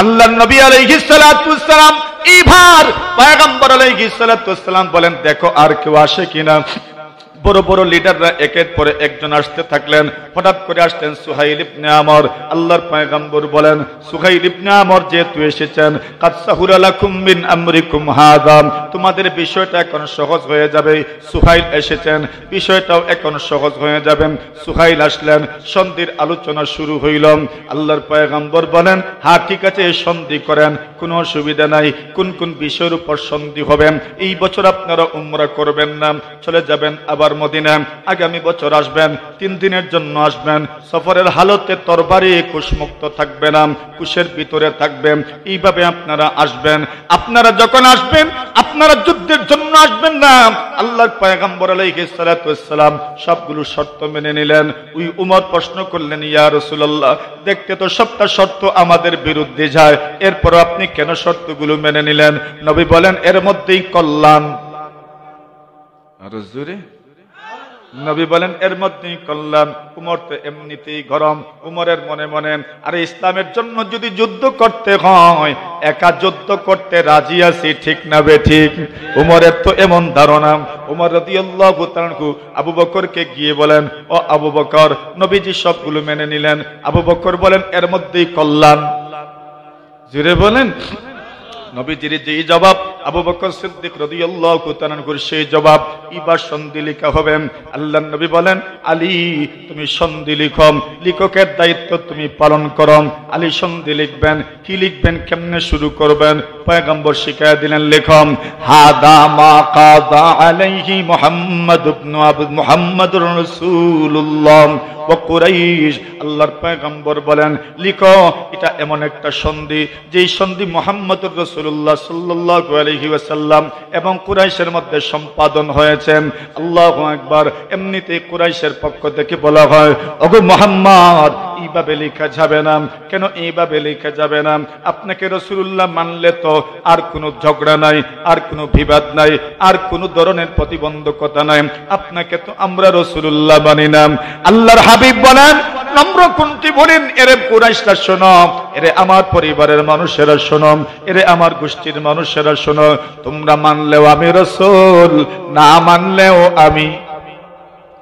আল্লাহর নবী আলাইহিস সালাতু ওয়াস সালাম এবার পয়গম্বর আলাইহিস সালাতু ওয়াস সালাম বলেন, দেখো আর কেউ আসে কিনা। বড় বড় লিডাররা একের পরে একজন আসতে থাকলেন। হঠাৎ করে আসলেন সুহাইল ইবনে আমর। আল্লাহর পয়গম্বর বলেন, সুহাইল ইবনে আমর যেহেতু এসেছেন, কাদ সাহুরা লাকুম মিন আমরিকুম হাযা, তোমাদের বিষয়টা এখন সহজ হয়ে যাবে। সুহাইল এসেছেন, বিষয়টাও এখন সহজ হয়ে যাবে। সুহাইল আসলেন, সন্ধির আলোচনা শুরু হইল। আল্লাহর পয়গম্বর বলেন, হ্যাঁ ঠিক আছে, সন্ধি করেন, কোনো অসুবিধা নাই। কোন কোন বিষয়ের উপর সন্ধি হবে? এই বছর আপনারা উমরা করবেন না, চলে যাবেন আবার মদিনা। আগামী বছর আসবেন, 3 দিনের জন্য আসবেন। সফরের হালতে তরবারি কুশমুক্ত থাকবে না, কুশের ভিতরে থাকবেন। এইভাবে আপনারা আসবেন। আপনারা যখন আসবেন, আপনারা যুদ্ধের জন্য আসবেন না। আল্লাহর পয়গম্বর আলাইহিস সালাতু ওয়াস সালাম সবগুলো শর্ত মেনে নিলেন। ওই উমর প্রশ্ন করলেন, ইয়া রাসূলুল্লাহ, দেখতে তো সবটা শর্ত আমাদের বিরুদ্ধে যায়, এরপর আপনি কেন শর্তগুলো মেনে নিলেন? নবী বলেন, এর মধ্যেই কল্যাণ। আর জোরে নবী বলেন, এর মধ্যেই কল্যাণ। উমর তো এমনিতেই গরম। উমরের মনে মনে, আরে ইসলামের জন্য যদি যুদ্ধ করতে হয়, একা যুদ্ধ করতে রাজি আছি, ঠিক না বে ঠিক? উমরের তো এমন ধারণা। উমর রাদিয়াল্লাহু তাআলা আনহু আবু বকরকে গিয়ে বলেন, ও আবু বকর, নবীজি সবগুলো মেনে নিলেন। আবু বকর বলেন, এর মধ্যেই কল্যাণ। জুড়ে বলেন। নবীজির যে জবাব, আবু বকর সিদ্দিক রাদিয়াল্লাহু তাআলা আনহুর সেই জবাব, ইবার সন্ধি লেখা হবে। আল্লাহর নবী বলেন, আলী তুমি সন্ধি লিখো, লেখকের দায়িত্ব তুমি পালন করো। আলী সন্ধি লিখবেন। কি লিখবেন, কেমনে শুরু করবেন? পয়গম্বর শিখায়া দিলেন, লেখম হাদা মা কাদা আলাইহি মুহাম্মদ ইবনে মুহাম্মাদুর রাসূলুল্লাহ ওয়া কুরাইশ। আল্লাহর পয়গম্বর বলেন, লিখো, এটা এমন একটা সন্ধি, যেই সন্ধি মুহাম্মদুর রাসূলুল্লাহ সাল্লাল্লাহু আলাইহি ওয়াসাল্লাম এবং কুরাইশের মধ্যে সম্পাদন হয়েছে। আল্লাহু আকবার। এমনিতেই কুরাইশের পক্ষ থেকে বলা হয়, ওগো মুহাম্মদ, এইভাবে লেখা যাবে না। কেন এইভাবে লেখা যাবে না? আপনাকে রাসূলুল্লাহ মানলে তো আর কোনো ঝগড়া নাই, আর কোনো বিবাদ নাই, আর কোনো ধরনের প্রতিবন্ধকতা নাই। আপনাকে তো আমরা রাসূলুল্লাহ মানি না। আল্লাহর হাবিব বলেন, নম্র কুন্তি বলেন, এরে কুরাইশরা শোনো, এরে আমার পরিবারের মানুষেরা শোনো, এরে আমার গোষ্ঠীর মানুষেরা শোনো, তোমরা মানলেও আমি রাসূল, না মানলেও আমি।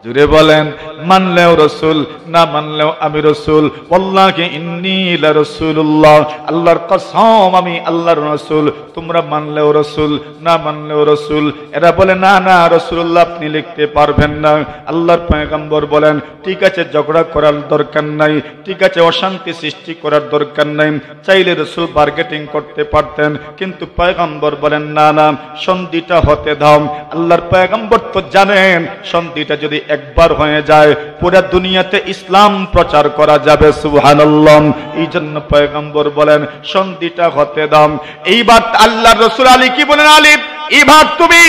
জুড়ে বলেন, মানলেও রাসূল, না মানলেও আমি রাসূল। ওয়াল্লাহি ইন্নী লা রাসূলুল্লাহ, আল্লাহর কসম আমি আল্লাহর রাসূল। তোমরা মানলেও রাসূল, না মানলেও রাসূল। এরা বলে, না না রাসূলুল্লাহ আপনি লিখতে পারবেন না। আল্লাহর পয়গম্বর বলেন, ঠিক আছে, ঝগড়া করার দরকার নাই, ঠিক আছে, অশান্তি সৃষ্টি করার দরকার নাই। চাইলে রাসূল বার্গেটিং করতে পারতেন, কিন্তু পয়গম্বর বলেন, না না, সন্ধিটা হতে দাও। আল্লাহর পয়গম্বর তো জানেন, সন্ধিটা যদি একবার হয়ে যায়, পুরা দুনিয়াতে ইসলাম প্রচার করা যাবে। সুবহানাল্লাহ। এই জন্য পয়গম্বর বলেন, সন্ধিটা হতে দাও। এইবার আল্লাহর রাসূল আলী কি বলেন, আলী এবার তুমি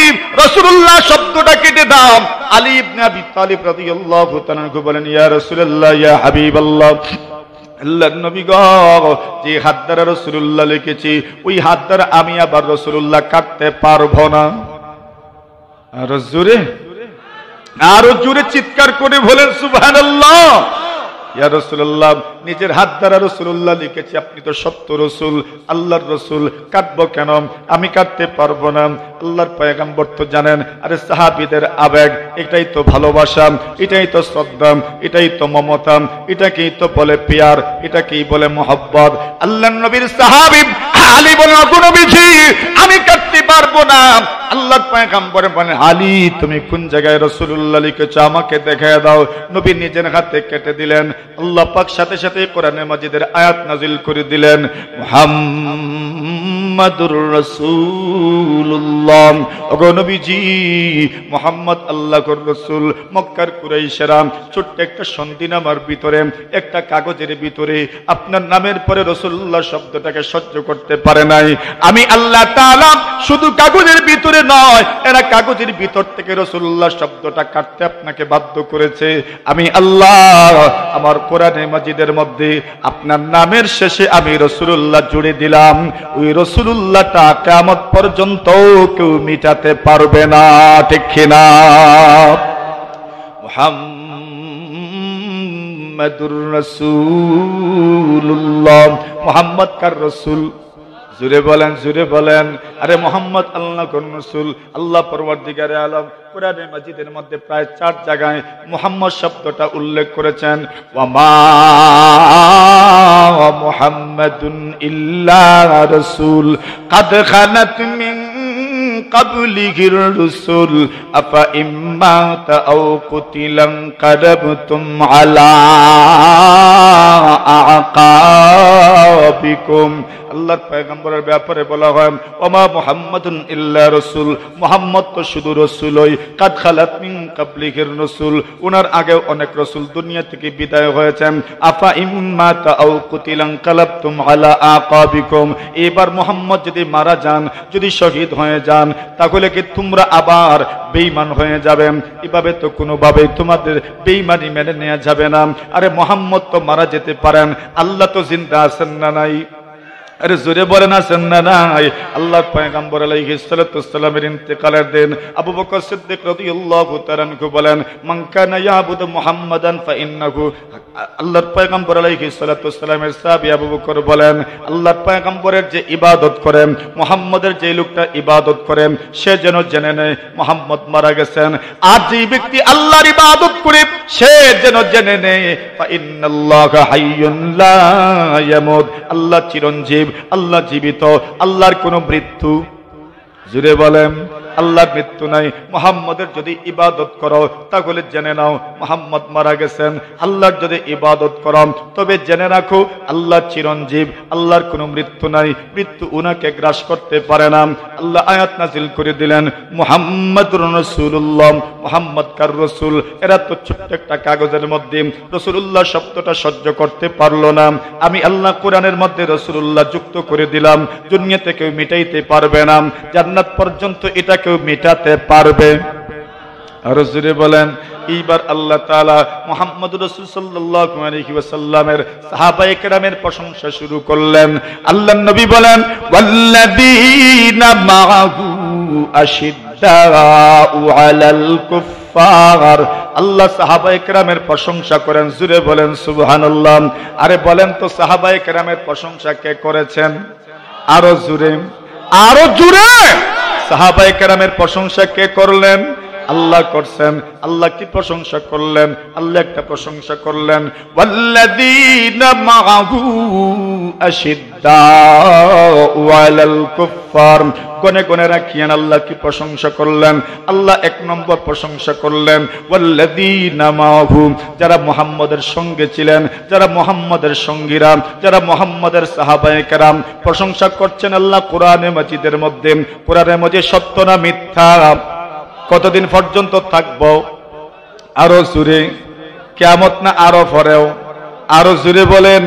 রাসূলুল্লাহ শব্দটা কেটে দাও। আলী ইবনে আবি তালিব রাদিয়াল্লাহু তাআলা বলেন, ইয়া রাসূলুল্লাহ, ইয়া হাবিবাল্লাহ, আল্লাহর নবী গো, যে হাত দ্বারা রাসূলুল্লাহ লিখেছি, ওই হাত দ্বারা আমি আবার রাসূলুল্লাহ কাটতে পারবো না। আর জোরে, আরো জোরে চিৎকার করে বলেন সুবহানাল্লাহ। ইয়া রাসূলুল্লাহ, নিজের হাত দ্বারা রাসূলুল্লাহ লিখেছি, আপনি তো সত্য রাসূল, আল্লাহর রাসূল, কাটবো কেন? আমি কাটতে পারবো না। আল্লাহর পয়গম্বর তো জানেন, আরে সাহাবীদের আবেগ, এটাই তো ভালোবাসা, এটাই তো শ্রদ্ধা, এটাই তো মমতা, এটাকেই তো বলে পিয়ার, এটাকেই বলে মহব্বত। আল্লাহর নবীর সাহাবী আলী বলেন, ওগো নবীজি, আমি কাটতে পারবো না। আল্লাহর পয়গম্বর বলেন, আলী তুমি কোন জায়গায় রাসূলুল্লাহ লিখেছো আমাকে দেখায় দাও। নবী নিজের হাতে কেটে দিলেন। আল্লাহ পাক সাথে সাথে কোরআনে মাজিদের আয়াত নাজিল করে দিলেন, মুহাম্মাদুর রাসূলুল্লাহ। ওগো নবীজি, মুহাম্মদ আল্লাহর রাসূল। মক্কার কুরাইশেরা ছোট্ট একটা সন্ধিনামার ভিতরে, একটা কাগজের ভিতরে আপনার নামের পরে রাসূলুল্লাহ শব্দটাকে সহ্য করতে পারে নাই। আমি আল্লাহ তাআলা শুধু কাগজের ভিতরে নয়, এরা কাগজের ভিতর থেকে রাসূলুল্লাহ শব্দটা কাটতে আপনাকে বাধ্য করেছে। আমি আল্লাহ আমার কোরআনে মাজিদের মধ্যে আপনার নামের শেষে আমি রাসূলুল্লাহ জুড়ে দিলাম। ওই রাসূলুল্লাহটা কিয়ামত পর্যন্ত কেউ মিটাতে পারবে না, ঠিক কিনা? মুহাম্মাদুর রাসূলুল্লাহ। মুহাম্মদ কার রাসূল? জুড়ে বলেন। আরে মোহাম্মদ আল্লাহ কোন রাসূল? আল্লাহ পরওয়ারদিগারে আলম কুরআনে মাজিদের মধ্যে প্রায় 4 জায়গায় মুহাম্মদ শব্দটা উল্লেখ করেছেন। ওয়া মা মুহাম্মাদুন ইল্লা রাসূল কাদ খালাত মিন ক্বাবলিহির রাসূল আফা ইম্মাতা আও কুতিলান কাদাবতুম আলা আকাবিকুম। আল্লাহর পয়গম্বরের ব্যাপারে বলা হয় ওমা মুহাম্মাদুন ইল্লা রাসূল, মুহাম্মদ তো শুধু রাসূলই। কাদ খালাত মিন ক্বাবলিহির রাসূল, ওনার আগেও অনেক রাসূল দুনিয়া থেকে বিদায় হয়েছেন। আফা ইম্মাতা আও কুতিলান কালাবতুম আলা আকাবিকুম, এবার মুহাম্মদ যদি মারা যান, যদি শহীদ হয়ে যান, তাহলে কি তোমরা আবার বেঈমান হয়ে যাবে? এভাবে তো কোনোভাবেই তোমাদের বেঈমানি মেনে নেওয়া যাবে না। আরে মুহাম্মদ তো মারা যেতে পারেন, আল্লাহ তো জিন্দা আছেন না নাই? আরে জোরে বলেন আছেন না নাই? আল্লাহর পয়গম্বর আলাইহিস সালাতু ওয়াসসালামের ইন্তেকালের দিন আবু বকর সিদ্দিক রাদিয়াল্লাহু তাআলা আনহু বলেন, মান কানা ইয়াবুদু মুহাম্মাদান ফাইন্নাহু, আল্লাহর পয়গম্বর আলাইহিস সালাতু ওয়াসসালামের সাহাবী আবু বকর বলেন, আল্লাহর পয়গম্বরের যে ইবাদত করেন, মুহাম্মদের যে লোকটা ইবাদত করেন, সে যেন জেনে নেয় মুহাম্মদ মারা গেছেন। আর যে ব্যক্তি আল্লাহর ইবাদত করে, সে যেন জেনে নেয় ফাইন্নাল্লাহা হাইয়ুন লা ইয়ামুত, আল্লাহ চিরঞ্জীব, আল্লাহ জীবিত, আল্লাহর কোনো মৃত্যু, জুড়ে বলেন আল্লাহর মৃত্যু নাই। মুহাম্মদের যদি ইবাদত করো তাহলে জেনে নাও মুহাম্মদ মারা গেছেন। আল্লাহর যদি ইবাদত করো তবে জেনে রাখো আল্লাহ চিরঞ্জীব, আল্লাহর কোনো মৃত্যু নাই, মৃত্যু উনাকে গ্রাস করতে পারে না। আল্লাহ আয়াত নাযিল করে দিলেন মুহাম্মাদুর রাসূলুল্লাহ, মুহাম্মদ কার রাসূল? এরা তো ছোট্ট একটা কাগজের মধ্যে রাসূলুল্লাহ শব্দটা সহ্য করতে পারলো না। আমি আল্লাহ কোরআনের মধ্যে রাসূলুল্লাহ যুক্ত করে দিলাম, দুনিয়াতে কেউ মিটাইতে পারবে না, জান্নাত পর্যন্ত এটা কেউ মেটাতে পারবে? আর জোরে বলেন। এইবার আল্লাহ তাআলা মুহাম্মদ রাসূল সাল্লাল্লাহু আলাইহি ওয়াসাল্লামের সাহাবায়ে কেরামের প্রশংসা শুরু করলেন। আল্লাহর নবী বলেন ওয়াল্লাযীনা মাআহু আশিদ্দাউ আলাল কুফফার, আল্লাহ সাহাবায়ে কেরামের প্রশংসা করেন। জোরে বলেন সুবহানাল্লাহ। আরে বলেন তো সাহাবায়ে কেরামের প্রশংসা কে করেছেন? আরো জোরে, আরো জোরে। সাহাবায়ে কেরামের প্রশংসা কে করলেন? আল্লাহ করছেন। আল্লাহ কি প্রশংসা করলেন? আল্লাহ একটা প্রশংসা করলেন ওয়াল্লাযীনা মাআহু আশিদ্দাউ আলাল কুফফার। কোনে কোনে রাখিয়েন আল্লাহ কি প্রশংসা করলেন? আল্লাহ 1 নম্বর প্রশংসা করলেন ওয়াল্লাযীনা মাআহু, যারা মুহাম্মদের সঙ্গে ছিলেন, যারা মুহাম্মদের সঙ্গীরা, যারা মুহাম্মদের সাহাবায়ে কেরাম। প্রশংসা করছেন আল্লাহ কোরআনে মাজিদের মধ্যে। কোরআনের মধ্যে সত্য না মিথ্যা? কতদিন পর্যন্ত থাকবো? আরো জোরে, কিয়ামত না আরো পরেও? আরো জোরে বলেন।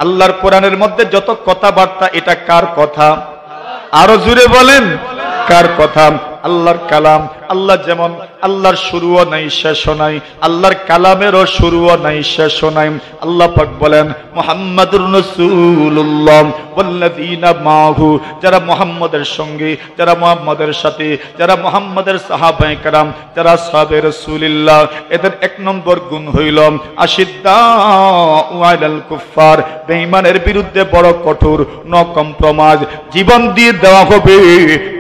আল্লাহর কোরআনের মধ্যে যত কথাবার্তা, এটা কার কথা? আরো জোরে বলেন কার কথা? আল্লাহর কালাম। আল্লাহ যেমন আল্লাহর শুরুও নাই শেষও নাই, আল্লাহর কালামেরও শুরুও নাই শেষও নাই। আল্লাহ পাক বলেন মুহাম্মাদুর রাসূলুল্লাহ ওয়াল্লাযীনা মাআহু, যারা মুহাম্মদের সঙ্গে, যারা মুহাম্মদের সাথে, যারা মুহাম্মদের সাহাবায়ে কেরাম, যারা সাহাবে রাসূলুল্লাহ, এদের 1 নম্বর গুণ হইল আশিদ্দাউ আলাল কুফফার, বেঈমানের বিরুদ্ধে বড় কঠোর, নো কম্প্রোমাইজ, জীবন দিয়ে দেওয়া হবে,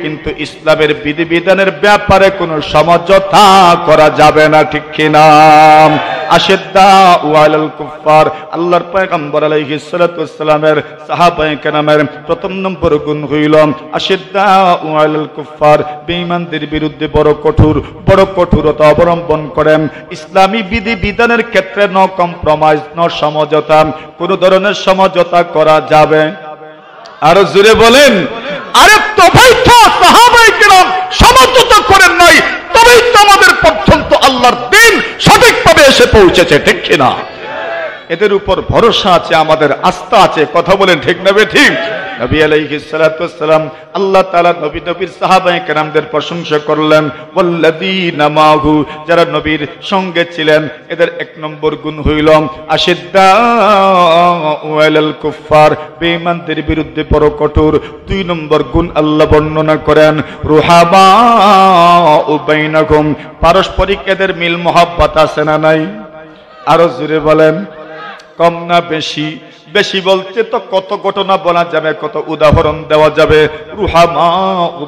কিন্তু ইসলামের বিধিবিধানের ব্যাপারে কোনো সমঝোতা করা যাবে না, ঠিক কিনা? আশিদ্দাউ আলাল কুফফার, আল্লাহর পয়গম্বর আলাইহিস সালাতু ওয়াসসালামের সাহাবায়ে কেরামের 1 নম্বর গুণ হইল আশিদ্দাউ আলাল কুফফার, বেঈমানদের বিরুদ্ধে বড় কঠোর, বড় কঠোরতা অবলম্বন করেন। ইসলামী বিধিবিধানের ক্ষেত্রে নো কম্প্রোমাইজ, নো সমঝোতা, কোন ধরনের সমঝোতা করা যাবে? আরো জোরে বলেন। আরে তবেই তো সাহাবায়ে কেরাম সমঝোতা করেন নাই, তবেই তো আমাদের পর্যন্ত আল্লাহর দ্বীন সঠিকভাবে এসে পৌঁছেছে, ঠিক কিনা? এদের উপর ভরসা আছে, আমাদের আস্থা আছে। কথা বলেন ঠিক না ঠিক? নবী আলাইহিস সালাতু ওয়াসসালাম, আল্লাহ তাআলা নবীর সাহাবায়ে কেরামদের প্রশংসা করলেন ওয়াল্লাযীনা মাআহু, যারা নবীর সঙ্গে ছিলেন, এদের 1 নম্বর গুণ হইল আশিদ্দাউ আলাল কুফফার, বেঈমানদের বিরুদ্ধে বড় কঠোর। 2 নম্বর গুণ আল্লাহ বর্ণনা করেন রুহামাউ বাইনাকুম, পারস্পরিক এদের মিল মহব্বত আছে না নাই? আরো জোরে বলেন, কম না বেশি? বেশি বলতে তো কত ঘটনা বলা যাবে, কত উদাহরণ দেওয়া যাবে। রুহামা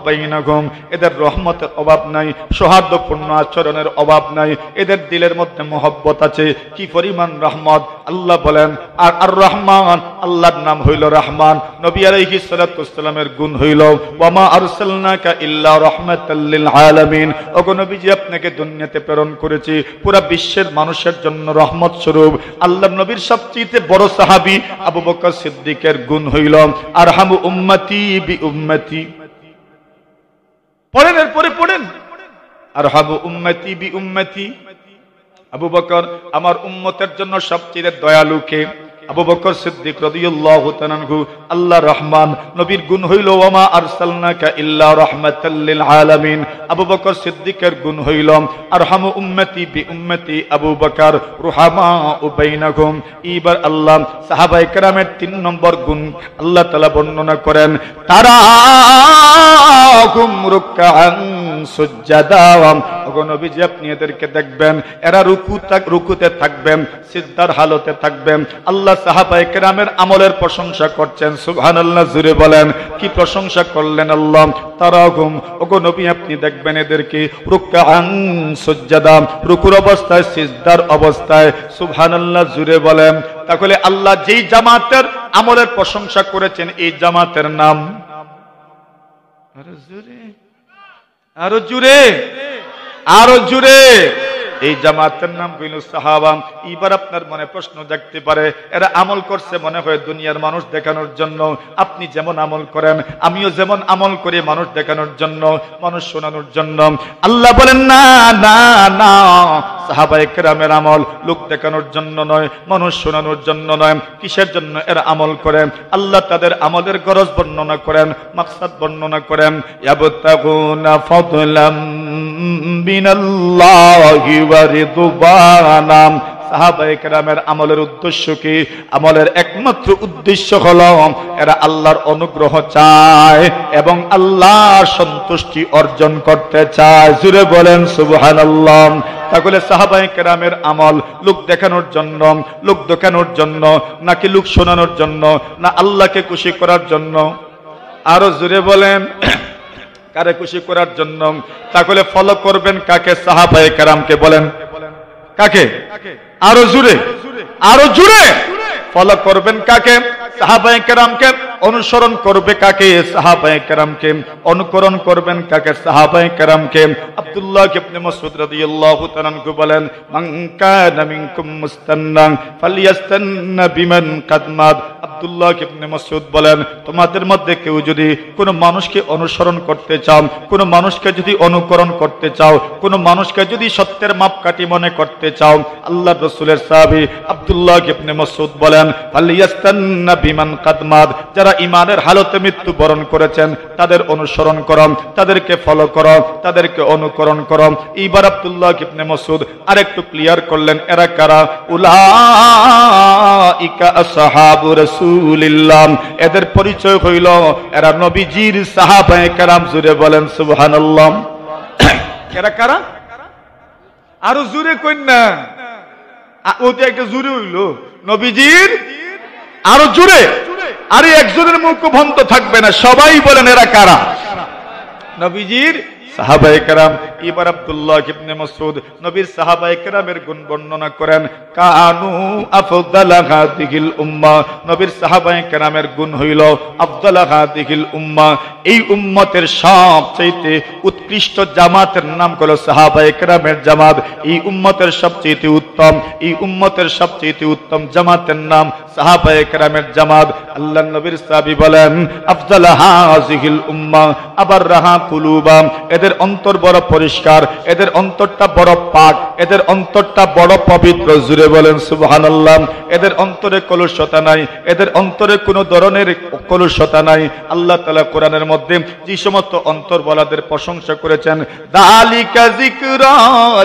বাইনাহুম, এদের রহমতের অভাব নাই, সৌহার্দ্যপূর্ণ আচরণের অভাব নাই, এদের দিলের মধ্যে মহব্বত আছে। কি পরিমাণ রহমত! আল্লাহ বলেন আর আর রহমান, আল্লাহর নাম হইল রহমান। নবী আলাইহিস সালাতু ওয়াসসালামের গুণ হইল ওয়ামা আরসালনাকা ইল্লা রাহমাতাল লিল আলামিন। ওগো নবীজি, আপনাকে দুনিয়াতে প্রেরণ করেছি পুরা বিশ্বের মানুষের জন্য রহমত স্বরূপ। আল্লাহর নবীর সবচেয়ে বড় সাহাবী আবু বকর সিদ্দিকের গুণ হইল আরহামু উম্মতি বি উম্মতি। পড়েন, এরপরে পড়েন, আরহামু উম্মতি বি উম্মতি। আবু বকর আমার উম্মতের জন্য সবচেয়ে দয়ালু কে? আবু বকর সিদ্দিক রাদিয়াল্লাহু তাআলা আনহু। আল্লাহ রহমান, নবীর গুণ হইল ওয়ামা আরসালনাকা ইল্লা রাহমাতাল লিল আলামিন। আবু বকর সিদ্দিকের গুণ হইল আরহামু উম্মতি বি উম্মতি আবু বকর রুহামা বাইনাহুম। এবার আল্লাহ সাহাবায়ে কেরামের 3 নম্বর গুণ আল্লাহ তাআলা বর্ণনা করেন, তারাহুম রুকআন সুজদা। ওগো নবীজি, আপনি এদেরকে দেখবেন এরা রুকুতে থাকবেন, সিজদার হালতে থাকবেন। আল্লাহ সাহাবায়ে কেরামের আমলের প্রশংসা করছেন। সুবহানাল্লাহ, জোরে বলেন, কি প্রশংসা করলেন আল্লাহ! তারাহুম, ওগো নবী, আপনি দেখবেন এদেরকে রুকআন সুজদা, রুকুর অবস্থায়, সিজদার অবস্থায়। সুবহানাল্লাহ, জোরে বলেন। তাহলে আল্লাহ যেই জামাতের আমলের প্রশংসা করেছেন, এই জামাতের নাম আরো জোরে, আরো জোরে, আরো জোরে, এই জামাতের নাম হইল সাহাবা। এবার আপনার মনে প্রশ্ন জাগতে পারে, এরা আমল করছে মনে হয় দুনিয়ার মানুষ দেখানোর জন্য। আপনি যেমন আমল করেন, আমিও যেমন আমল করি, মানুষ দেখানোর জন্য, মানুষ শোনানোর জন্য। আল্লাহ বলেন না না না, সাহাবায়ে কেরামের আমল লোক দেখানোর জন্য নয়, মানুষ শোনানোর জন্য নয়। কিসের জন্য এরা আমল করেন? আল্লাহ তাদের আমলের গরজ বর্ণনা করেন, মাকসাদ বর্ণনা করেন। ইয়াবতাগুনা ফাদলাম মিনাল্লাহি ওয়া রিদওয়ানাম। সাহাবায়ে কেরামের আমলের উদ্দেশ্য কি? আমলের একমাত্র উদ্দেশ্য হলো এরা আল্লাহর অনুগ্রহ চায় এবং আল্লাহর সন্তুষ্টি অর্জন করতে চায়। জোরে বলেন সুবহানাল্লাহ। তাহলে সাহাবায়ে কেরামের আমল লোক দেখানোর জন্য, লোক দেখানোর জন্য, নাকি লোক শোনানোর জন্য, না আল্লাহকে খুশি করার জন্য? আরো জোরে বলেন, কারে খুশি করার জন্য? তাহলে ফলো করবেন কাকে? সাহাবায়ে কেরামকে। বলেন কাকে? আরো জোরে, আরো জোরে। ফলো করবেন কাকে? সাহাবায়ে কেরামকে। অনুসরণ করবে কাকে? সাহাবায়ে কেরামকে। অনুকরণ করবেন কাকে? সাহাবায়ে কেরামকে। আব্দুল্লাহ ইবনে মাসউদ রাদিয়াল্লাহু তাআলা আনহু বলেন, মান কানা মিনকুম মুস্তান্নান ফালইয়াস্তান্না বিমান কাদ মাত। আব্দুল্লাহ ইবনে মাসউদ বলেন, তোমাদের মধ্যে কেউ যদি কোনো মানুষকে অনুসরণ করতে চাও, কোনো মানুষকে যদি অনুকরণ করতে চাও, কোনো মানুষকে যদি সত্যের মাপকাঠি মনে করতে চাও, আল্লাহর রাসূলের সাহাবী আব্দুল্লাহ ইবনে মাসউদ বলেন, ফালইয়াস্তান্না বিমান কাদ মাত। যারা ঈমানের হালতে মৃত্যুবরণ করেছেন তাদের অনুসরণ করো, তাদেরকে ফলো করো, তাদেরকে অনুকরণ করো। এইবার আব্দুল্লাহ ইবনে মাসউদ আরেকটু ক্লিয়ার করলেন, এরা কারা? উলাইকা আসহাবু রাসূলিল্লাহ। এদের পরিচয় হইল এরা নবীজির সাহাবায়ে কেরাম। জোরে বলেন সুবহানাল্লাহ। এরা কারা? আরো জোরে কইন না, ওতে একটা জোরে হইল নবীজির। আরো জোরে। আরে একজনের মুখ বন্ধ থাকবে না, সবাই বলেন এরা কারা? নবীজির সাহাবায়ে কেরাম। এবার আব্দুল্লাহ ইবনে মাসউদ নবীর সাহাবায়ে কেরামের গুণ বর্ণনা করেন, কানু আফদালা হাদিহিল উম্মাহ। নবীর সাহাবায়ে কেরামের গুণ হইল আফদালা হাদিহিল উম্মাহ। এই উম্মতের সবচেয়ে উৎকৃষ্ট জামাতের নাম হলো সাহাবায়ে কেরামের জামাত। এই উম্মতের সবচেয়ে উত্তম, এই উম্মতের সবচেয়ে উত্তম জামাতের নাম সাহাবায়ে কেরামের জামাত। আল্লাহর নবীর সাহাবী বলেন, আফদালা হাযিহিল উম্মাহ আবার রাহা কুলুবা। এদের অন্তর বড় পরিষ্কার, এদের অন্তরটা বড় পাক, এদের অন্তরটা বড় পবিত্র। জুড়ে বলেন সুবহানাল্লাহ। এদের অন্তরে কলুষতা নাই, এদের অন্তরে কোনো ধরনের কলুষতা নাই। আল্লাহ তাআলা কোরআনের মধ্যে যে সমস্ত অন্তর বলাদের প্রশংসা করেছেন, যালিকা যিকরা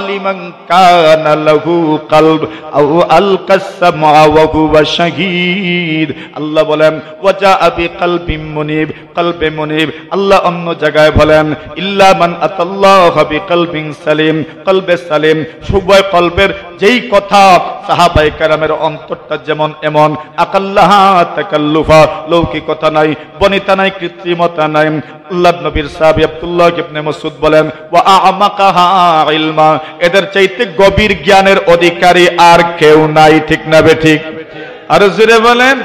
লিমান কানা লাহু কলব আও আলকাস সামআ ওয়া হুয়া শাহীদ। আল্লাহ বলেন, ওয়াজা বিকলবিন মুনিব, কলবে মুনিব। আল্লাহ অন্য জায়গায় বলেন, ইল্লা মান আতাল্লাহ বিকলবিন সালিম, কলবে সালিম। সবাই কলবের যেই কথা সাহাবায়ে কেরামের অন্তরটা যেমন এমন, আকাল্লাহা তাকাল্লুফা, লৌকিকতা নাই, বনিতা নাই, কৃত্রিমতা নাই। আল্লাহর নবীর সাহাবী আব্দুল্লাহ ইবনে মাসউদ বলেন, ওয়া আমাকাহা ইলমা, এদের চাইতে গভীর জ্ঞানের অধিকারী আর কেউ নাই। ঠিক না বেঠিক? আর জোরে বলেন।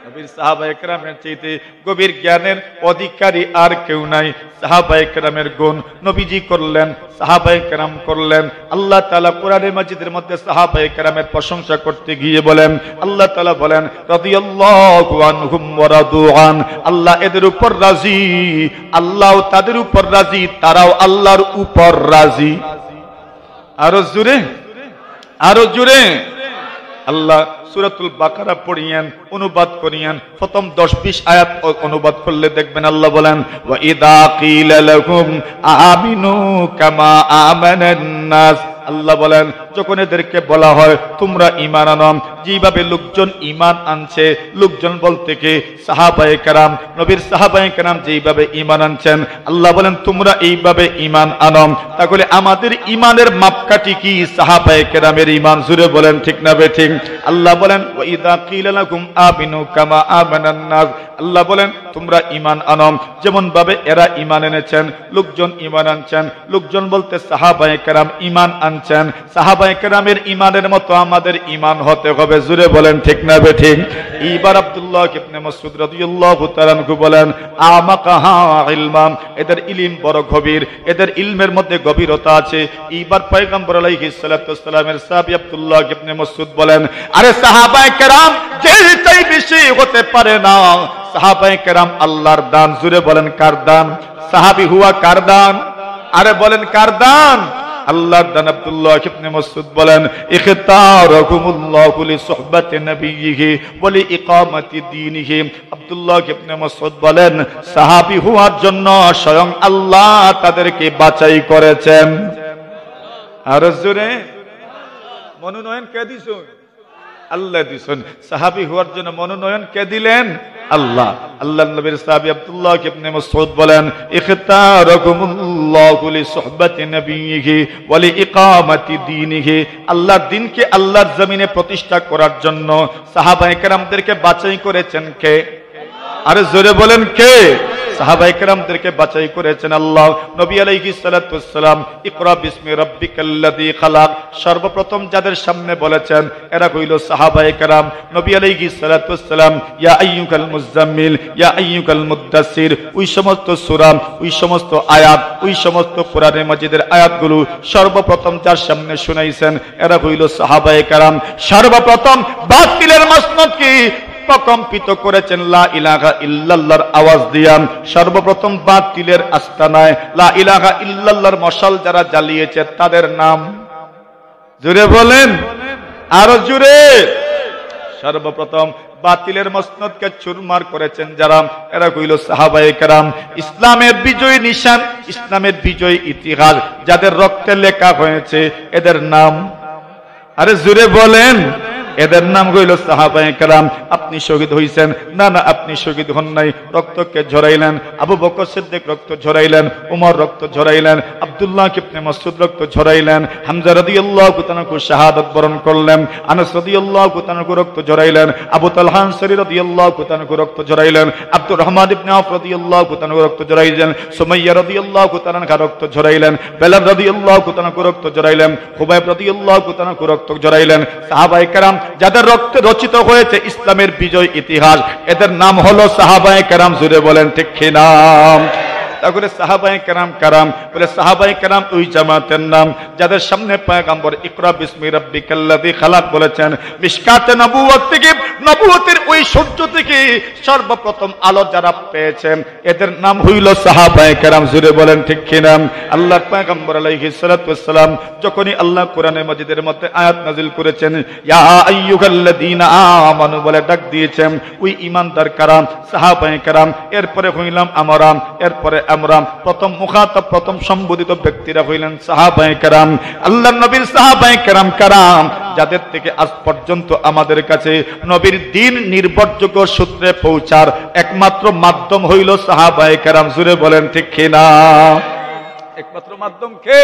নবীর সাহাবায়ে কেরামের চাইতে গভীর জ্ঞানের অধিকারী আর কেউ নাই। সাহাবায়ে কেরামের গুণ নবীজি করলেন, সাহাবায়ে কেরাম করলেন। আল্লাহ তাআলা কোরআনে মাজিদের মধ্যে সাহাবায়ে কেরামের প্রশংসা করতে গিয়ে বলেন, আল্লাহ তাআলা বলেন, রাদিয়াল্লাহু আনহুম ওয়া রাদু আন, আল্লাহ এদের উপর রাজি, আল্লাহও তাদের উপর রাজি, তারাও আল্লাহর উপর রাজি। আরো জোরে, আরো জোরে। আল্লাহ সূরাতুল বাকারা পড়িয়েন, অনুবাদ করিয়েন, প্রথম 10-20 আয়াত অনুবাদ করলে দেখবেন আল্লাহ বলেন, ওয়া ইযা কিলা লাহুম আমিনু কামা আমানান নাস, আল্লাহ বলেন যখন এদেরকে বলা হয় তোমরা ঈমান আনো, যেভাবে লোকজন ঈমান আনছে, লোকজন বলতে কি সাহাবায়ে কেরাম, নবীর সাহাবায়ে কেরাম যেভাবে ঈমান আনছেন, আল্লাহ বলেন তোমরা এইভাবে ঈমান আনো। তাহলে আমাদের ঈমানের মাপকাঠি কি? সাহাবায়ে কেরামের ঈমান। জোরে বলেন ঠিক না বেঠিক? আল্লাহ বলেন, ওয়া ইযা কিলা লাকুম আমিনু কামা আমানান নাস, আল্লাহ বলেন তোমরা ঈমান আনো যেমন ভাবে এরা ঈমান এনেছেন, লোকজন ঈমান আনছেন, লোকজন বলতে সাহাবায়ে কেরাম ঈমান আনছেন, সাহাবায়ে কেরামের ঈমানের মতো আমাদের ঈমান হতে হবে। জোরে বলেন ঠিক না বেঠিক? এইবার আব্দুল্লাহ ইবনে মাসউদ রাদিয়াল্লাহু তাআলা আনহু বলেন, আমাকাহা ইলমা, এদের ইলম বড় গভীর, এদের ইলমের মধ্যে গভীরতা আছে। এইবার পয়গম্বর আলাইহিস সালাতু ওয়াস সালামের সাহাবী আব্দুল্লাহ ইবনে মাসউদ বলেন, আরে সাহাবায়ে কেরাম যেই চাই বেশি হতে পারে না, সাহাবায়ে কেরাম আল্লাহর দান। জোরে বলেন কার দান? সাহাবী হুয়া কার দান? আরে বলেন কার দান? আল্লাহর দান। আব্দুল্লাহ ইবনে মাসউদ বলেন, ইখতারাকুমুল্লাহু লিসুহবাতি নবিয়্যিহি ওয়া লিইকামাতি দীনিহি, আব্দুল্লাহ ইবনে মাসউদ বলেন সাহাবী হওয়ার জন্য স্বয়ং আল্লাহ তাদেরকে বাছাই করেছেন। আর জোরে মনোনয়ন কে দিছেন? আল্লাহ দিছেন। সাহাবী হওয়ার জন্য মনোনয়ন কে দিলেন? আল্লাহ। আল্লাহর নবীর সাহাবী আব্দুল্লাহ ইবনে মাসউদ বলেন, ইখতারাকুমুল্লাহু লিসুহবাতি নবিয়্যিহি ওয়া লিইকামাতি দীনিহি, আল্লাহর দ্বীনকে আল্লাহর জমিনে প্রতিষ্ঠা করার জন্য সাহাবায়ে কেরামদেরকে বাছাই করেছেন কে? আরে জোরে বলেন কে? সাহাবায়ে কেরামদেরকে বাছাই করেছেন আল্লাহ। নবী আলাইহিস সালাতু ওয়াস সালাম ইকরা বিসমি রাব্বিকাল্লাযী খালাক সর্বপ্রথম যাদের সামনে বলেছেন এরা হইল সাহাবায়ে কেরাম। নবী আলাইহিস সালাতু ওয়াস সালাম ইয়া আইয়ুহাল মুযাম্মিল ইয়া আইয়ুহাল মুদ্দাসসির, ওই সমস্ত সূরা, ওই সমস্ত আয়াত, ওই সমস্ত কোরআনে মাজিদের আয়াতগুলো সর্বপ্রথম যার সামনে শুনাইছেন এরা হইল সাহাবায়ে কেরাম। সর্বপ্রথম বাতিলের মসনদকে প্রকম্পিত করেছেন লা ইলাহা ইল্লাল্লাহর আওয়াজ দিয়া। সর্বপ্রথম বাতিলের আস্তানায় লা ইলাহা ইল্লাল্লাহর মশাল যারা জ্বালিয়েছে তাদের নাম জুড়ে বলেন, আরো জুড়ে। সর্বপ্রথম বাতিলের মসনদকে চুরমার করেছেন যারা এরা হইল সাহাবায়ে কেরাম। ইসলামের বিজয় নিশান, ইসলামের বিজয় ইতিহাস যাদের রক্তে লেখা হয়েছে এদের নাম, আরে জুড়ে বলেন, এদের নাম হইল সাহাবায়ে কেরাম। আপনি শহীদ হইছেন? না না, আপনি শহীদ হন নাই। রক্তকে ঝরাইলেন, আবু বকর সিদ্দিক রক্ত ঝরাইলেন, উমর রক্ত ঝরাইলেন, আব্দুল্লাহ ইবনে মাসউদ রক্ত ঝরাইলেন, হামজা রাদিয়াল্লাহু তাআলা শাহাদাত বরণ করলেন, আনাস রাদিয়াল্লাহু তাআলা রক্ত ঝরাইলেন, আবু তালহা আনসারী রাদিয়াল্লাহু তাআলা রক্ত ঝরাইলেন, আব্দুর রহমান ইবনে আওফ রাদিয়াল্লাহু তাআলা রক্ত ঝরাইলেন, সুমাইয়া রাদিয়াল্লাহু তাআলা রক্ত ঝরাইলেন, বেলাল রাদিয়াল্লাহু তাআলা রক্ত ঝরাইলেন, খুবাইব রাদিয়াল্লাহু তাআলা রক্ত ঝরাইলেন। সাহাবায়ে কেরাম যাদের রক্তে রচিত হয়েছে ইসলামের বিজয় ইতিহাস, এদের নাম হলো সাহাবায়ে কেরাম। জুড়ে বলেন ঠিক কি না? তাহলে সাহাবায়ে কেরাম কারাম বলে সাহাবায়ে কেরাম ওই জামাতের নাম যাদের সামনে পয়গম্বর ইকরা বিসমি রাব্বিকাল্লাযী খালাক বলেছেন। মিশকাতে নবুয়ত থেকে, নবুয়তের ওই সূর্য থেকে সর্বপ্রথম আলো যারা পেয়েছেন এদের নাম হইল সাহাবায়ে কেরাম। জুড়ে বলেন ঠিক কি না? আল্লাহর পয়গম্বর আলাইহিস সালাতু ওয়াস সালাম যখনই আল্লাহ কোরআনে মাজিদের মধ্যে আয়াত নাযিল করেছেন ইয়া আইয়ুহাল্লাযীনা আমানু বলে ডাক দিয়েছেন, ওই ঈমানদার কারাম সাহাবায়ে কেরাম। এরপরে হইলাম আমরা, এরপরে আমরা প্রথম মুখাতাব, প্রথম সম্বোধিত ব্যক্তিরা হইলেন সাহাবায়ে কেরাম। আল্লাহর নবীর সাহাবায়ে কেরাম কারাম যাদের থেকে আজ পর্যন্ত আমাদের কাছে নবীর দ্বীন নির্ভরযোগ্য সূত্রে পৌঁছার একমাত্র মাধ্যম হইল সাহাবায়ে কেরাম। জুড়ে বলেন ঠিক কি না? একমাত্র মাধ্যম কে?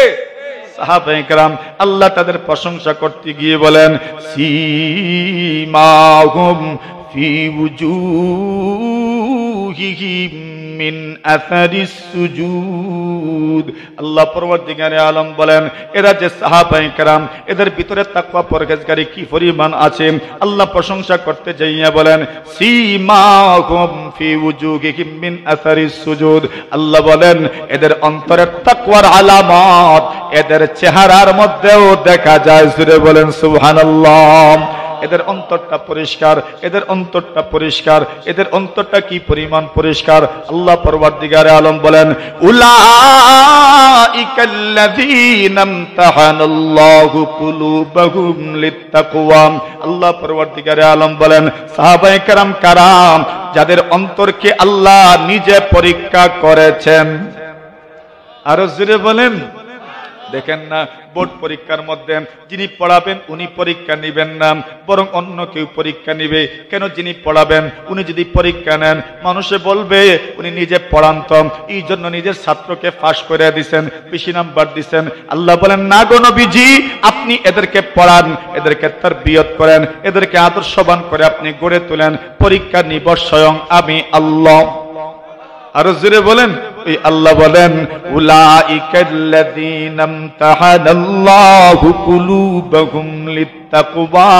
সাহাবায়ে কেরাম আল্লাহ তাদের প্রশংসা করতে গিয়ে বলেন সীমাহুম ফি উজুহিহিম মিন আসারিস সুজুদ। আল্লাহ পরবর্তীকারে আলম বলেন এরা যে সাহাবায়ে কেরাম এদের ভিতরে তাকওয়া পরহেজগারি কি পরিমাণ আছে আল্লাহ প্রশংসা করতে যাইয়া বলেন সীমাহুম ফি উজুহিহিম মিন আসারিস সুজুদ। আল্লাহ বলেন এদের অন্তরের তাকওয়ার আলামত এদের চেহারার মধ্যেও দেখা যায়। জোরে বলেন সুবহানাল্লাহ। এদের অন্তরটা পরিষ্কার, এদের অন্তরটা পরিষ্কার, এদের অন্তরটা কি পরিমাণ পরিষ্কার। আল্লাহ পরওয়ারদিগারে আলম বলেন উলাইকাল্লাযীনা ইমতাহানাল্লাহু কুলুবাহুম লিত্তাকওয়া। আল্লাহ পরওয়ারদিগারে আলম বলেন সাহাবায়ে কেরাম কারাম যাদের অন্তরকে আল্লাহ নিজে পরীক্ষা করেছেন। আরো জোরে বলেন। দেখেন না বোর্ড পরীক্ষার মধ্যে যিনি পড়াবেন উনি পরীক্ষা নেবেন না, বরং অন্য কেউ পরীক্ষা নিবে। কেন? যিনি পড়াবেন উনি যদি পরীক্ষা নেন মানুষে বলবে উনি নিজে পড়ান্তম, এই জন্য নিজের ছাত্রকে ফাঁস করে দিছেন, বেশি নাম্বার দিছেন। আল্লাহ বলেন না গো নবীজি, আপনি এদেরকে পড়ান, এদেরকে তারবিয়ত করেন, এদেরকে আদর্শবান করে আপনি গড়ে তোলেন। পরীক্ষা নিব স্বয়ং আমি আল্লাহ। আরো জোরে বলেন। ওই আল্লাহ বলেন উলাইকাল্লাযীনা ইমতাহানাল্লাহু কুলুবাহুম লিত্তাকওয়া।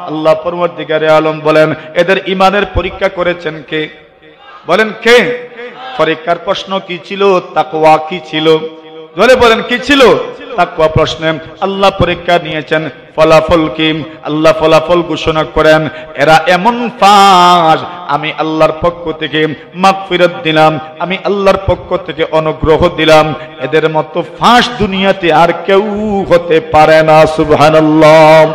আল্লাহ পরওয়ারদিগারে আলম বলেন এদের ঈমানের পরীক্ষা করেছেন কে? বলেন কে? পরীক্ষার প্রশ্ন কি ছিল? তাকওয়া কি ছিল? জোরে বলেন কি ছিল? তাকওয়া প্রশ্নে আল্লাহ পরীক্ষা নিয়েছেন। ফলাফল কি? আল্লাহ ফলাফল ঘোষণা করেন এরা এমন ফাঁস, আমি আল্লাহর পক্ষ থেকে মাগফিরাত দিলাম, আমি আল্লাহর পক্ষ থেকে অনুগ্রহ দিলাম। এদের মতো ফাঁস দুনিয়াতে আর কেউ হতে পারে না। সুবহানাল্লাহ।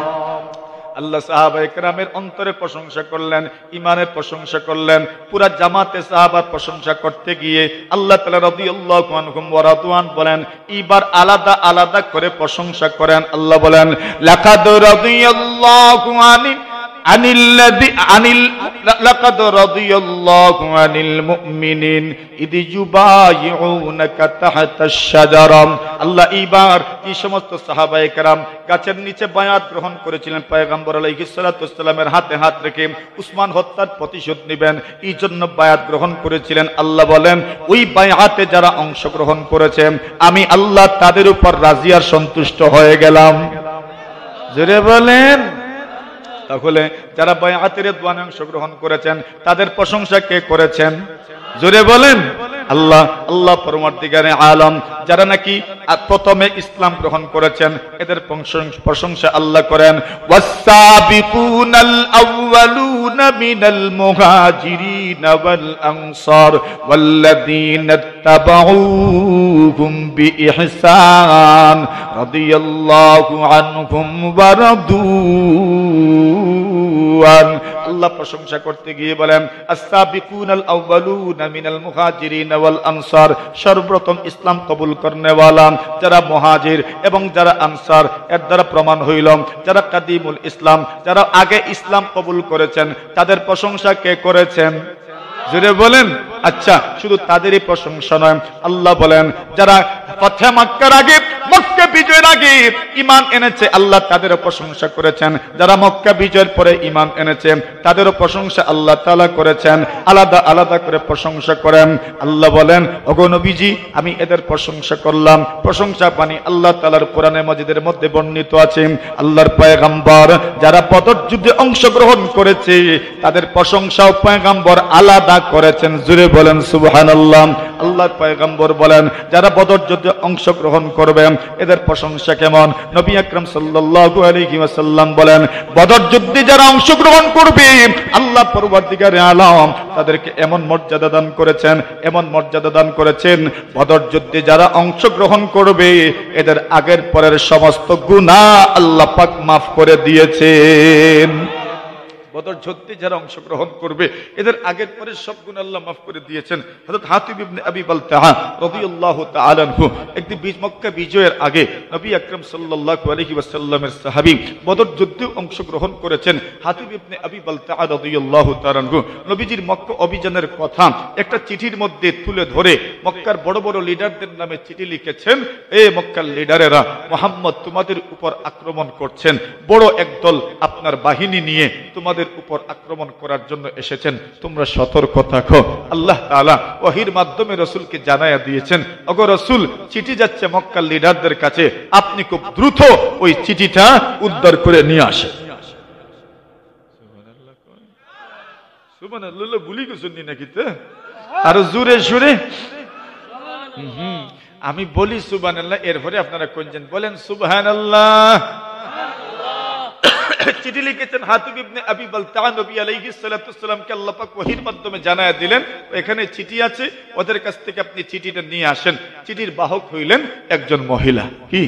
আল্লাহ সাহাবায়ে কেরামের অন্তরের প্রশংসা করলেন, ইমানের প্রশংসা করলেন। পুরা জামাতে সাহাবার প্রশংসা করতে গিয়ে আল্লাহ তাআলা রাদিয়াল্লাহু আনহুম ওয়া রাদওয়ান বলেন এবার আলাদা আলাদা করে প্রশংসা করেন। আল্লাহ বলেন লাকাদ রাদিয়াল্লাহু লাকাদ রাদিয়াল্লাহু আনিল মুমিনিন ইয ইউবাইউনাকা তাহতাশ শাজারা। আল্লাহ এইবার এই সমস্ত সাহাবায়ে কেরাম গাছের নিচে বায়াত গ্রহণ করেছিলেন পয়গম্বর আলাইহিস সালাতু ওয়াস সালামের হাতে হাত রেখে উসমান হত্যার প্রতিশোধ নেবেন, এই জন্য বায়াত গ্রহণ করেছিলেন। আল্লাহ বলেন ওই বায়াতে যারা অংশগ্রহণ করেছে আমি আল্লাহ তাদের উপর রাজি আর সন্তুষ্ট হয়ে গেলাম। জোরে বলেন। তাহলে যারা বায়াতের রিদওয়ানে অংশগ্রহণ করেছেন তাদের প্রশংসা কে করেছেন? জোরে বলেন আল্লাহ। আল্লাহ পরওয়ারদিগারে আলম যারা নাকি প্রথমে ইসলাম গ্রহণ করেছেন এদের প্রশংসা আল্লাহ করেন ওয়াসসাবিকুনাল আউয়ালুনা মিনাল মুহাজিরিনা ওয়াল আনসার ওয়াল্লাযীনা তাবাউহুম বিইহসান রাদিয়াল্লাহু আনহুম ওয়া রাদু আন। আল্লাহ প্রশংসা করতে গিয়ে বলেন আস-সাবিকুনাল আউয়ালুনা মিনাল মুহাজিরিন ওয়াল আনসার, সর্বপ্রথম ইসলাম কবুল করনেওয়ালা যারা মুহাজির এবং যারা আনসার, এর দ্বারা প্রমাণ হইল যারা কাদিমুল ইসলাম, যারা আগে ইসলাম কবুল করেছেন তাদের প্রশংসা কে করেছেন? জোরে বলেন। আচ্ছা শুধু তাদেরই প্রশংসা নয়, আল্লাহ বলেন যারা ফাতহে মক্কার আগে মক্কা বিজয়ের আগে ঈমান এনেছে আল্লাহ তাদেরও প্রশংসা করেছেন, যারা মক্কা বিজয়ের পরে ঈমান এনেছে তাদেরও প্রশংসা আল্লাহ তাআলা করেছেন। আলাদা আলাদা করে প্রশংসা করেন। আল্লাহ বলেন ওগো নবীজি আমি এদের প্রশংসা করলাম। প্রশংসা পানি আল্লাহ তাআলার কোরআনে মাজিদের মধ্যে বর্ণিত আছে। আল্লাহর পয়গম্বর যারা বদর যুদ্ধে অংশগ্রহণ করেছে তাদের প্রশংসাও পয়গম্বর আলাদা করেছেন। জোরে বলেন সুবহানাল্লাহ। আল্লাহর পয়গম্বর বলেন যারা বদর যুদ্ধে অংশগ্রহণ করবে এদের প্রশংসা কেমন? নবী আকরাম সাল্লাল্লাহু আলাইহি ওয়াসাল্লাম বলেন বদর যুদ্ধে যারা অংশগ্রহণ করবে আল্লাহ পরওয়ারদিগারে আলম তাদেরকে এমন মর্যাদা দান করেছেন, এমন মর্যাদা দান করেছেন, বদর যুদ্ধে যারা অংশগ্রহণ করবে এদের আগের পরের সমস্ত গুনাহ আল্লাহ পাক মাফ করে দিয়েছেন। বদর যুদ্ধে যারা অংশগ্রহণ করবে এদের আগের পরে সব গুনাহ আল্লাহ মাফ করে দিয়েছেন। হযরত হাতিব ইবনে আবি বালতাআ রাদিয়াল্লাহু তাআলা আনহু একটি মক্কা বিজয়ের আগে নবী আকরাম সাল্লাল্লাহু আলাইহি ওয়াসাল্লামের সাহাবী বদর যুদ্ধে অংশগ্রহণ করেছেন। হাতিব ইবনে আবি বালতাআ রাদিয়াল্লাহু তাআলা আনহু নবীজির মক্কা অভিযানের কথা একটা চিঠির মধ্যে তুলে ধরে মক্কার বড় বড় লিডারদের নামে চিঠি লিখেছেন, এ মক্কার লিডারেরা, মুহাম্মদ তোমাদের উপর আক্রমণ করছেন, বড় একদল আপনার বাহিনী নিয়ে তোমাদের উপর আক্রমণ করার জন্য এসেছেন, তোমরা সতর্ক থাকো। আল্লাহ তাআলা ওহীর মাধ্যমে রাসূলকে জানায়া দিয়েছেন, ওগো রাসূল, চিঠি যাচ্ছে মক্কার লিডারদের কাছে, আপনি খুব দ্রুত ওই চিঠিটা উদ্ধার করে নিয়ে আসেন। সুবহানাল্লাহ, ভুলি গেছেন নাকি? তো আরো জোরে সুরে আমি বলি সুবহানাল্লাহ, এরপরে আপনারা কোনজন বলেন সুবহানাল্লাহ। চিঠি লিখেছেন হাতিব ইবনে আবি বালতাআ, নবী আলাইহিস সালাতু ওয়াসসালামকে আল্লাহ পাক ওহীর মাধ্যমে জানায়া দিলেন এখানে চিঠি আছে, ওদের কাছ থেকে আপনি চিঠিটা নিয়ে আসেন। চিঠির বাহক হইলেন একজন মহিলা। কি?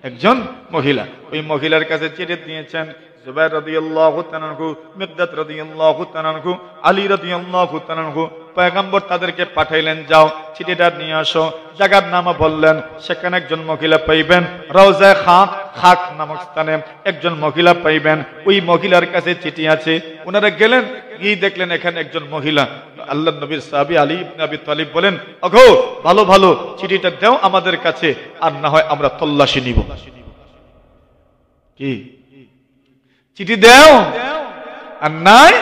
একজন মহিলা। ওই মহিলার কাছে চিঠি দিয়েছেন জুবাইর রাদিয়াল্লাহু তাআলা আনহু, মিকদাদ রাদিয়াল্লাহু তাআলা আনহু, আলী রাদিয়াল্লাহু তাআলা আনহু। পয়গম্বর তাদেরকে পাঠাইলেন, যাও চিঠিটা নিয়ে আসো। জায়গার নাম বললেন, সেখানে একজন মহিলা পাইবেন, রওজায়ে খাক, খাক নামক স্থানে একজন মহিলা পাইবেন। ওই মহিলার কাছে চিঠি আছে। ওনারা গেলেন, গিয়ে দেখলেন এখানে একজন মহিলা। আল্লাহর নবীর সাহাবী আলী ইবনে আবি তালিব বলেন, ওগো ভালো ভালো চিঠিটা দাও আমাদের কাছে, আর না হয় আমরা তল্লাশি নিব। কি? চিঠি দাও আর নাই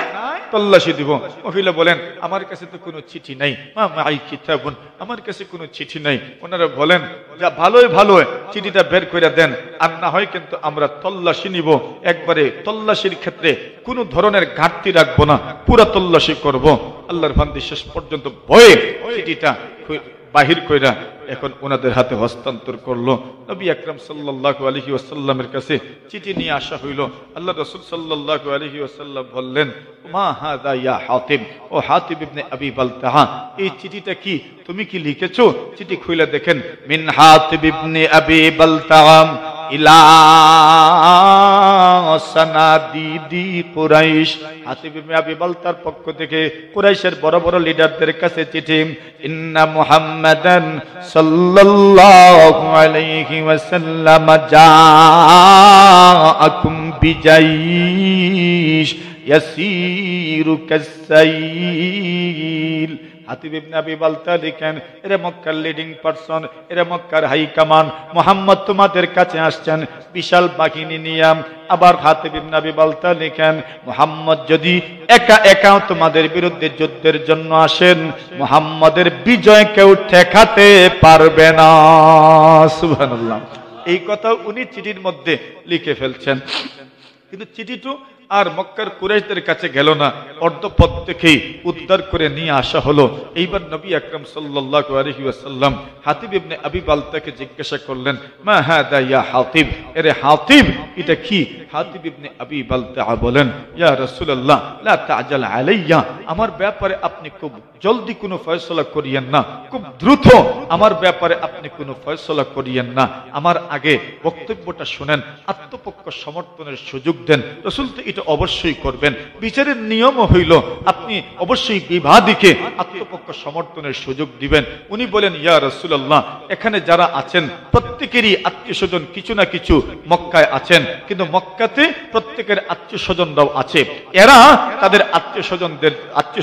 তল্লাশি দিব। মহিলা বলেন, আমার কাছে তো কোনো চিঠি নাই, মা মাই কিতাবুন, আমার কাছে কোনো চিঠি নাই। ওনারা বলেন, যা ভালোই ভালো চিঠিটা বের করে দেন, আর না হয় কিন্তু আমরা তল্লাশি নিব। একবারে তল্লাশির ক্ষেত্রে কোনো ধরনের ঘাটতি রাখবো না, পুরা তল্লাশি করব। আল্লাহর বান্দা শেষ পর্যন্ত ভয়ে চিঠিটা বাহির কইরা এখন ওনাদের হাতে হস্তান্তর করলো। নবী আকরাম সাল্লাল্লাহু আলাইহি ওয়াসাল্লামের কাছে চিঠি নিয়ে আসা হইল। আল্লাহ রাসূল সাল্লাল্লাহু আলাইহি ওয়াসাল্লাম বললেন, মা হাদা ইয়া হাতিব, ও হাতিব ইবনে আবি বালতাআ, এই চিঠিটা কি? তুমি কি লিখেছো? চিঠি খুলে দেখেন, মিন হাতিব ইবনে আবি বালতাআ ইলা সানাদিদি কুরাইশ। হাতিব ইবনে আবি বালতার পক্ষ থেকে কুরাইশের বড় বড় লিডারদের কাছে চিঠি। ইন্না মুহাম্মাদান সাল্লাল্লাহু আলাইহি ওয়াসাল্লাম জাআকুম বিজাইশ ইয়াসিরু কাসাইল। হাতিব ইবনে আবি বালতা লিখেন, এরা মক্কার লিডিং পারসন, এরা মক্কার হাই কমান্ড, মুহাম্মদ তোমাদের কাছে আসছেন বিশাল বাহিনী নিয়ে। আবার হাতিব ইবনে আবি বালতা লিখেন, মুহাম্মদ যদি একা একাও তোমাদের বিরুদ্ধে যুদ্ধের জন্য আসেন, মুহাম্মদের বিজয় কেউ ঠেকাতে পারবে না। সুবহানাল্লাহ। এই কথা উনি চিঠির মধ্যে লিখে ফেলছেন, কিন্তু চিঠিটা আর মক্কার কুরাইশদের কাছে গেল না, অর্ধপথ থেকেই উদ্ধার করে নিয়ে আসা হলো। এইবার নবী আকরাম সাল্লাল্লাহু আলাইহি ওয়াসাল্লাম হাতিব ইবনে আবি বালতাকে জিজ্ঞাসা করলেন, মা হাদা ইয়া হাতিব, এরে হাতিব এটা কি? হাতিব ইবনে আবি বালতা বলেন, ইয়া রাসূলুল্লাহ লা তাআজাল আলাইয়া, আমার ব্যাপারে আপনি খুব জলদি কোনো ফয়সালা করিয়েন না, খুব দ্রুত আমার ব্যাপারে আপনি কোনো ফয়সালা করিয়েন না। আমার আগে বক্তব্যটা শুনেন, আত্মপক্ষ সমর্থনের সুযোগ দেন। রাসূল তো এটা অবশ্যই করবেন। বিচারের নিয়ম হইল আপনি অবশ্যই বিবাদীকে আত্মপক্ষ সমর্থনের সুযোগ দিবেন। উনি বলেন, ইয়া রাসূলুল্লাহ, এখানে যারা আছেন প্রত্যেকেরই আত্মীয় স্বজন কিছু না কিছু মক্কায় আছেন, কিন্তু মক্কাতে প্রত্যেকের আত্মীয় স্বজনরাও আছে। এরা তাদের আত্মীয়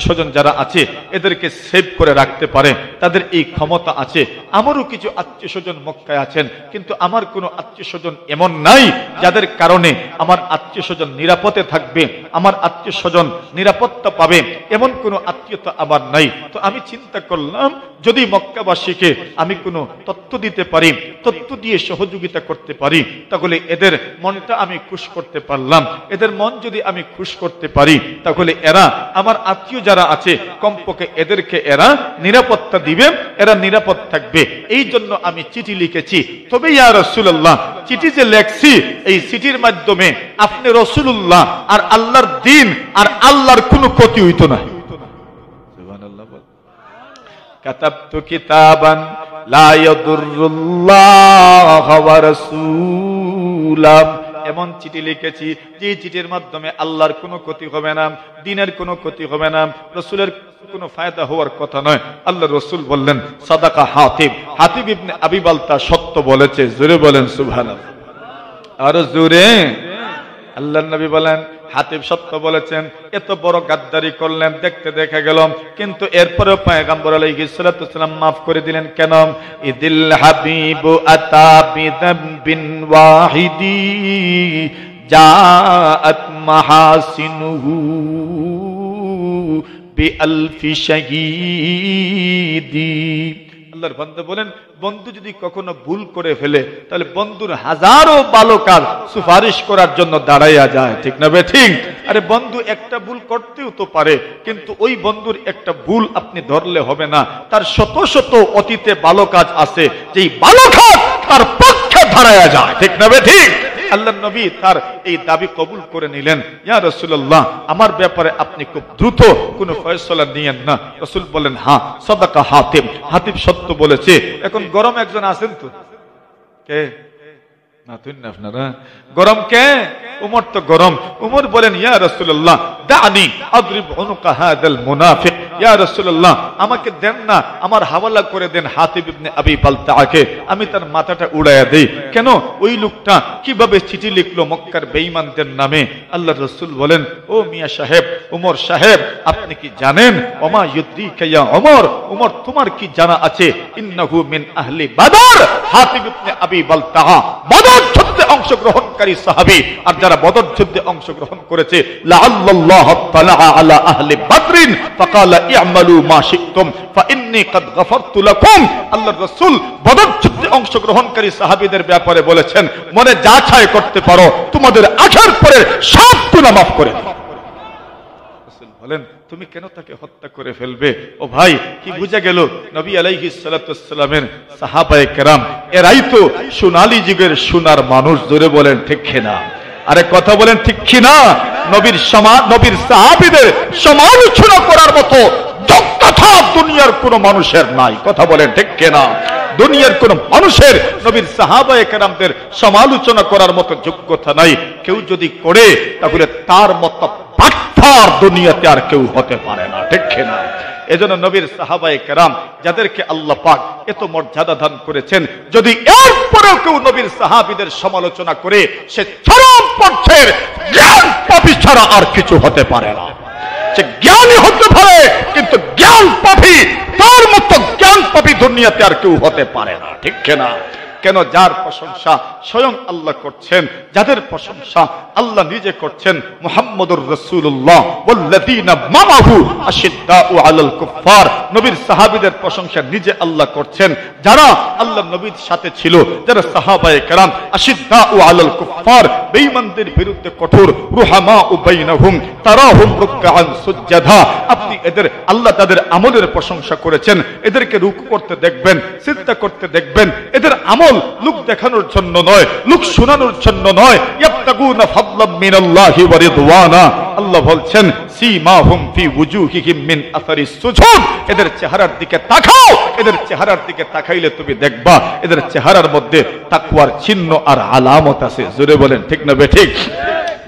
স্বজন যারা আছে এদেরকে সেভ করে রাখতে পারে, তাদের এই ক্ষমতা আছে। আমারও কিছু আত্মীয় স্বজন মক্কায় আছেন, কিন্তু আমার কোনো আত্মীয় স্বজন এমন নাই যাদের কারণে আমার আত্মীয় স্বজন নিরাপদে থাকবে, আমার আত্মীয় স্বজন নিরাপত্তা পাবে, এমন কোনো আত্মীয়তা আমার নাই। তো আমি চিন্তা করলাম, যদি মক্কাবাসীকে আমি কোনো তথ্য দিতে পারি, তথ্য দিয়ে সহযোগিতা করতে পারি, তাহলে এদের মনটা আমি খুশ করতে পারলাম। এদের মন যদি আমি খুশ করতে পারি, তাহলে এরা আমার আত্মীয় যারা আছে কমপক্ষে এদেরকে এরা নিরাপত্তা দিবে, এরা নিরাপদ থাকবে। এই জন্য আমি চিঠি লিখেছি। তবে ইয়া রাসূলুল্লাহ, চিঠি যে লেখছি, এই চিঠির মাধ্যমে আপনি রাসূলুল্লাহ আর আল্লাহর দ্বীন আর আল্লাহর কোনো ক্ষতি হইতো না। সুবহানাল্লাহ। কাতাবতু কিতাবান লা ইয়াদুরুল্লাহ ওয়া রাসূলাম, এমন চিঠি লিখেছি যে চিঠির মাধ্যমে আল্লাহর কোনো ক্ষতি হবে না, দ্বীনের কোনো ক্ষতি হবে না, রাসূলের কোনো ফায়দা হওয়ার কথা নয়। আল্লাহ রাসূল বললেন সাদাকা হাতিব, হাতিব ইবনে আবি বালতা সত্য বলেছে। জোরে বলেন সুবহানাল্লাহ, আর জোরে। আল্লাহর নবী বলেন হাতিব সত্য বলেছেন। এত বড় গাদ্দারি করলেন, দেখতে দেখা গেল, কিন্তু এরপরেও পয়গম্বর আলাইহিস সালাতু ওয়াসসালাম মাফ করে দিলেন। কেন? ইদিল হাবিবু আতা বিযামবিন ওয়াহিদি জাআত মাহাসিনুহু বিআলফি শাহীদি। আল্লাহর বান্দা বলেন বন্ধু যদি কখনো ভুল করে ফেলে তাহলে বন্ধুর হাজারো ভালো কাজ সুপারিশ করার জন্য দাঁড়াইয়া যায়, ঠিক না বে ঠিক? আরে বন্ধু একটা ভুল করতেও তো পারে, কিন্তু ওই বন্ধুর একটা ভুল আপনি ধরলে হবে না, তার শত শত অতীতে ভালো কাজ আছে যেই ভালো কাজ তার পক্ষে দাঁড়াইয়া যায়, ঠিক না বে ঠিক? আল্লাহ নবী তার এই দাবি কবুল করে নিলেন। ইয়া রাসূলুল্লাহ, আমার ব্যাপারে আপনি খুব দ্রুত কোনো ফয়সালা নিয়েন না। রাসূল বলেন হ্যাঁ, সাদাকা হাতিব, হাতিব সত্য বলেছে। এখন গরম একজন আছেন তো, কে না তুই না আপনারা গরম কে? উমর তো গরম। উমর বলেন ইয়া রাসূলুল্লাহ দানি আদরিব উনুকা হাদাল মুনাফিক। ইয়া রাসূলুল্লাহ, আমাকে দেন না, আমার হাওয়ালা করে দেন হাতিব ইবনে আবি বালতাকে, আমি তার মাথাটা উড়াইয়া দেই। কেন? ওই লোকটা কিভাবে চিঠি লিখলো মক্কার বেঈমানদের নামে। আল্লাহর রাসূল বলেন ও মিয়া সাহেব, উমর সাহেব, আপনি কি জানেন? ওমা ইউদ্রিকা ইয়া উমর, উমর তোমার কি জানা আছে? ইন্নাহু মিন আহলি বদর। হাতিব ইবনে আবি বালতা বদর যুদ্ধে অংশগ্রহণকারী সাহাবী, আর যারা বদর যুদ্ধে অংশগ্রহণ করেছে লাআল্লাল্লাহু তাআলা আলা আহলি বদরিন ফাকালা ই'মালু মা শি'তুম ফাইন্নী ক্বাদ গফারতু লাকুম। আল্লাহর রাসূল বদর যুদ্ধে অংশগ্রহণকারী সাহাবীদের ব্যাপারে বলেছেন মনে যা চায় করতে পারো, তোমাদের আসার পরে সব গুনাহ মাফ করে দেব। রাসূল বলেন তুমি কেন তাকে হত্যা করে ফেলবে? ও ভাই, কি বুঝা গেল? নবী আলাইহিস সালাতু ওয়াসসালামের সাহাবায়ে কেরাম এরাই তো সোনালী যুগের সোনার মানুষ। জোরে বলেন ঠিক কিনা? আরে কথা বলেন ঠিক কিনা? নবীর সাহাবীদের সমালোচনা করার মতো যোগ্যতা দুনিয়ার কোন মানুষের নাই। কথা বলেন ঠিক কিনা? দুনিয়ার কোন মানুষের নবীর সাহাবায়ে কেরামদের সমালোচনা করার মতো যোগ্যতা নাই। কেউ যদি করে তাহলে তার মতো বাটপার দুনিয়াতে আর কেউ হতে পারে না, ঠিক কিনা? এজন্য নবীর সাহাবায়ে কেরাম যাদেরকে আল্লাহ পাক এত মর্যাদা দান করেছেন, যদি এরপরেও কেউ নবীর সাহাবীদের সমালোচনা করে সে চরম পর্যায়ের জ্ঞান পাপী ছাড়া আর কিছু হতে পারে না। সে জ্ঞানী হতে পারে, কিন্তু জ্ঞান পাপী, তার মতো জ্ঞান পাপী দুনিয়াতে আর কেউ হতে পারে না, ঠিক কিনা? কেন? যার প্রশংসা স্বয়ং আল্লাহ করছেন, যাদের প্রশংসা আল্লাহ নিজে করছেন, মুহাম্মদুর রাসূলুল্লাহ ওয়াল্লাযীনা মাআহু আশিদ্দাউ আলাল কুফার। নবীর সাহাবীদের প্রশংসা নিজে আল্লাহ করছেন, যারা আল্লাহ নবীর সাথে ছিল, যারা সাহাবায়ে কেরাম আশিদ্দাউ আলাল কুফার, বেঈমানদের বিরুদ্ধে কঠোর, রুহামাউ বাইনাহুম তারাহুম রুকআন সুজদা। আপনি এদের আল্লাহ তাদের আমলের প্রশংসা করেছেন। এদেরকে রুকু করতে দেখবেন, সিজদা করতে দেখবেন। এদের আমল লোক দেখানোর জন্য নয়, লোক শোনানোর জন্য নয়। ইয়াবতাগুনা ফাদলাম মিনাল্লাহি ওয়া রিদওয়ানা। আল্লাহ বলছেন সীমাহুম ফি ওয়ুজুহিহিম মিন আসারিস সুজুদ। এদের চেহারার দিকে তাকাও, এদের চেহারার দিকে তাকাইলে তুমি দেখবা এদের চেহারার মধ্যে তাকওয়ার চিহ্ন আর আলামত আছে। জোরে বলেন ঠিক না বেঠিক?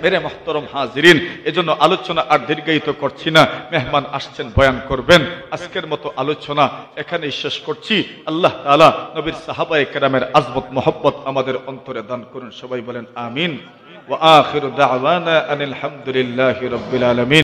মেরে মুহতারাম হাজিরিন, এজন্য আলোচনা আর দীর্ঘায়িত করছি না। মেহমান আসছেন, বয়ান করবেন। আজকের মতো আলোচনা এখানেই শেষ করছি। আল্লাহ তাআলা নবীর সাহাবায়ে কেরামের আজমত মহব্বত আমাদের অন্তরে দান করুন। সবাই বলেন আমিন। ওয়া আখিরু দাওয়ানা আনিল হামদুলিল্লাহি রাব্বিল আলামিন।